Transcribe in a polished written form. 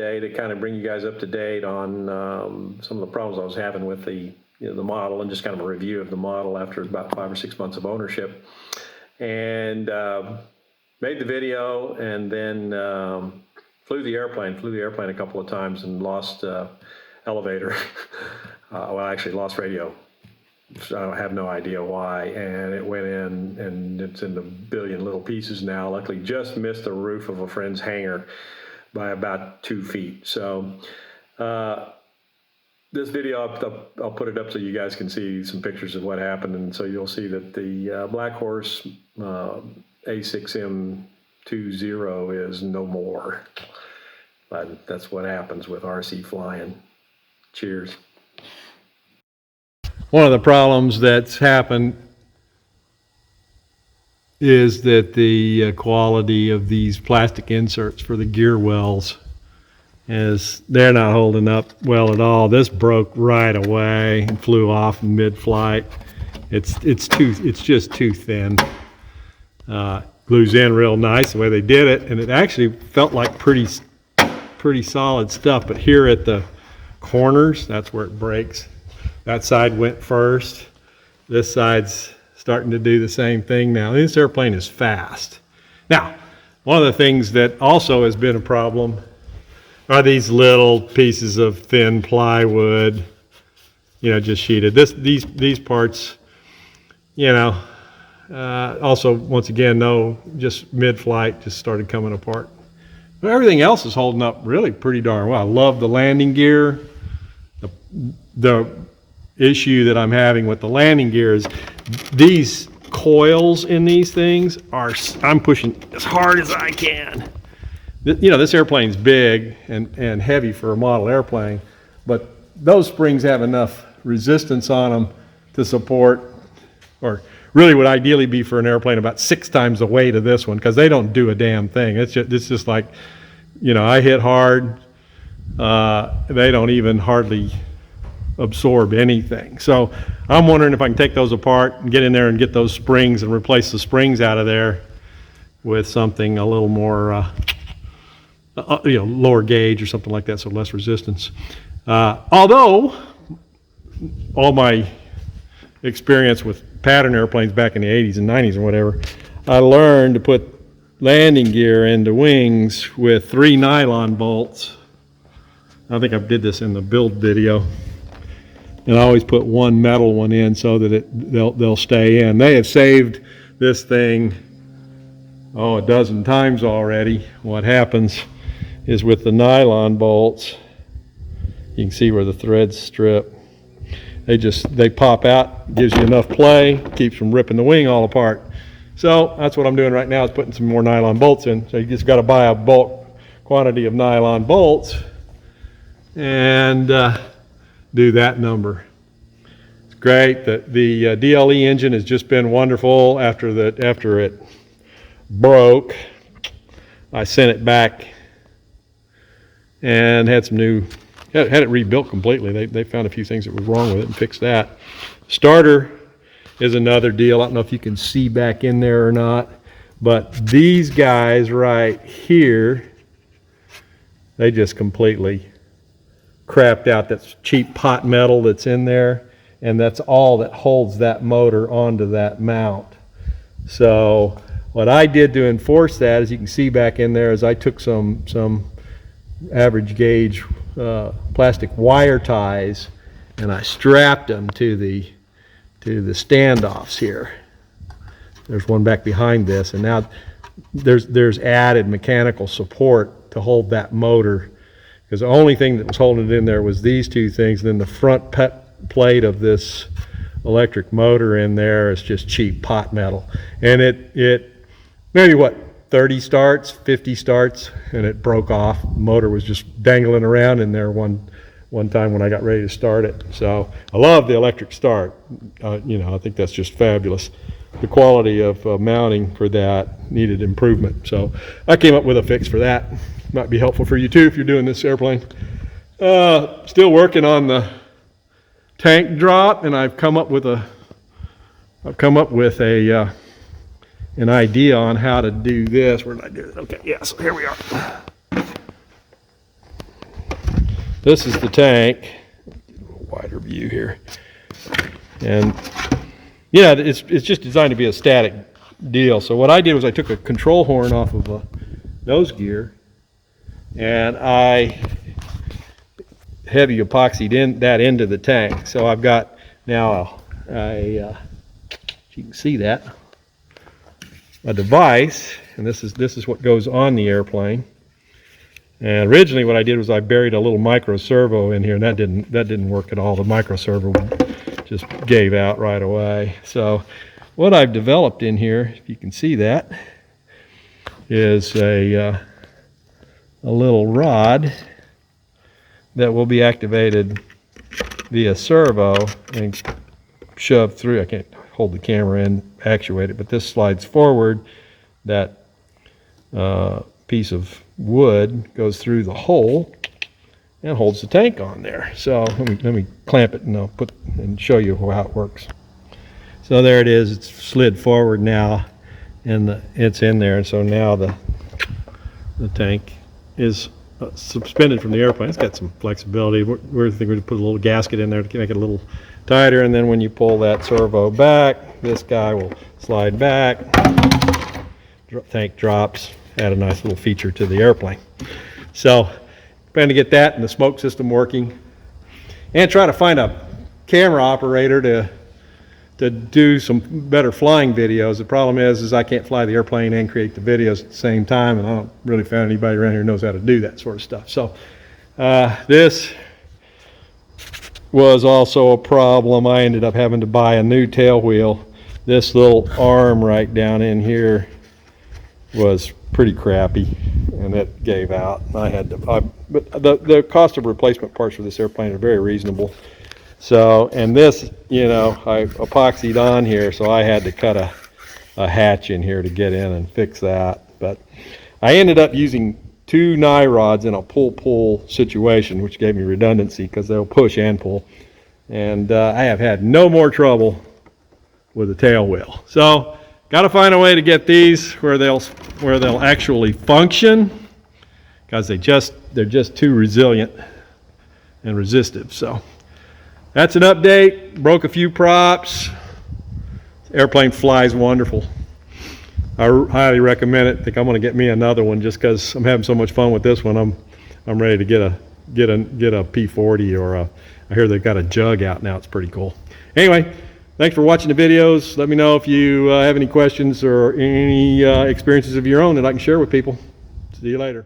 today to kind of bring you guys up to date on some of the problems I was having with the the model, and just kind of a review of the model after about 5 or 6 months of ownership. And made the video, and then flew the airplane a couple of times and lost elevator. Well, I actually lost radio. So I have no idea why, and it went in, and it's in a billion little pieces now. Luckily, just missed the roof of a friend's hangar by about 2 feet. So this video, I'll put it up so you guys can see some pictures of what happened, and so you'll see that the Black Horse A6M 20 is no more. But that's what happens with RC flying. Cheers. One of the problems that's happened is that the quality of these plastic inserts for the gear wells they're not holding up well at all. This broke right away and flew off in mid-flight. It's just too thin. Glues in real nice the way they did it, and it actually felt like pretty solid stuff. But here at the corners, that's where it breaks. That side went first. This side's starting to do the same thing now. This airplane is fast. Now, one of the things that also has been a problem are these little pieces of thin plywood, just sheeted. These parts, also, once again, just mid-flight, just started coming apart. But everything else is holding up really pretty darn well. I love the landing gear. The issue that I'm having with the landing gear is these coils in these things I'm pushing as hard as I can. This airplane's big and heavy for a model airplane, but those springs have enough resistance on them to support, or really would ideally be for an airplane about 6 times the weight of this one, because they don't do a damn thing. It's just like, I hit hard, they don't even hardly absorb anything. So I'm wondering if I can take those apart and get in there and get those springs and replace the springs out of there with something a little more lower gauge or something like that, so less resistance. Although all my experience with pattern airplanes back in the 80s and 90s or whatever, I learned to put landing gear into wings with 3 nylon bolts. I think I did this in the build video. And I always put one metal one in so that they'll stay in. They have saved this thing a dozen times already. What happens is with the nylon bolts, you can see where the threads strip. They pop out, gives you enough play, keeps from ripping the wing all apart. So that's what I'm doing right now, is putting some more nylon bolts in. So you just got to buy a bulk quantity of nylon bolts and do that number. It's great. The DLE engine has just been wonderful. After it broke, I sent it back and had it rebuilt completely. They found a few things that were wrong with it and fixed that. Starter is another deal. I don't know if you can see back in there or not, but these guys right here, they just completely crapped out. That's cheap pot metal that's in there, and that's all that holds that motor onto that mount. So what I did to enforce that, as you can see back in there, is I took some average gauge plastic wire ties, and I strapped them to the standoffs here. There's one back behind this, and now there's added mechanical support to hold that motor, because the only thing that was holding it in there was these 2 things, and then the front plate of this electric motor in there is just cheap pot metal. And it maybe 30 starts, 50 starts, and it broke off. The motor was just dangling around in there one time when I got ready to start it. So I love the electric start. I think that's just fabulous. The quality of mounting for that needed improvement. So I came up with a fix for that. Might be helpful for you too if you're doing this airplane. Still working on the tank drop, and I've come up with an idea on how to do this. Where did I do it? Okay, yeah, so here we are. this is the tank. Get a little wider view here. And yeah, it's just designed to be a static deal. So what I did was I took a control horn off of a nose gear and I heavy epoxied in that into the tank. So I've got now if you can see that, a device, and this is what goes on the airplane. And originally what I did was I buried a little micro servo in here, and that didn't work at all. The micro servo just gave out right away. So what I've developed in here, if you can see that, is a little rod that will be activated via servo and shoved through. I can't hold the camera and actuate it, but this slides forward. That piece of wood goes through the hole and holds the tank on there. So let me clamp it and I'll show you how it works. So there it is. It's slid forward now, and it's in there. And so now the tank is suspended from the airplane. It's got some flexibility. We're thinking to put a little gasket in there to make it a little tighter, and then when you pull that servo back, this guy will slide back. Tank drops. Add a nice little feature to the airplane. So plan to get that and the smoke system working, and try to find a camera operator to do some better flying videos. The problem is I can't fly the airplane and create the videos at the same time, and I don't really find anybody around here who knows how to do that sort of stuff. So this was also a problem. I ended up having to buy a new tail wheel. This little arm right down in here was pretty crappy, and it gave out. But the cost of replacement parts for this airplane are very reasonable. So, and this, I epoxied on here, so I had to cut a hatch in here to get in and fix that. But I ended up using 2 nye rods in a pull-pull situation, which gave me redundancy because they'll push and pull. And I have had no more trouble with the tail wheel. So, got to find a way to get these where they'll actually function, because they're just too resilient and resistive. So that's an update. Broke a few props. Airplane flies wonderful. I highly recommend it. I think I'm going to get me another one just because I'm having so much fun with this one. I'm ready to get a P40, or I hear they've got a jug out now. It's pretty cool. Anyway, thanks for watching the videos. Let me know if you have any questions or any experiences of your own that I can share with people. See you later.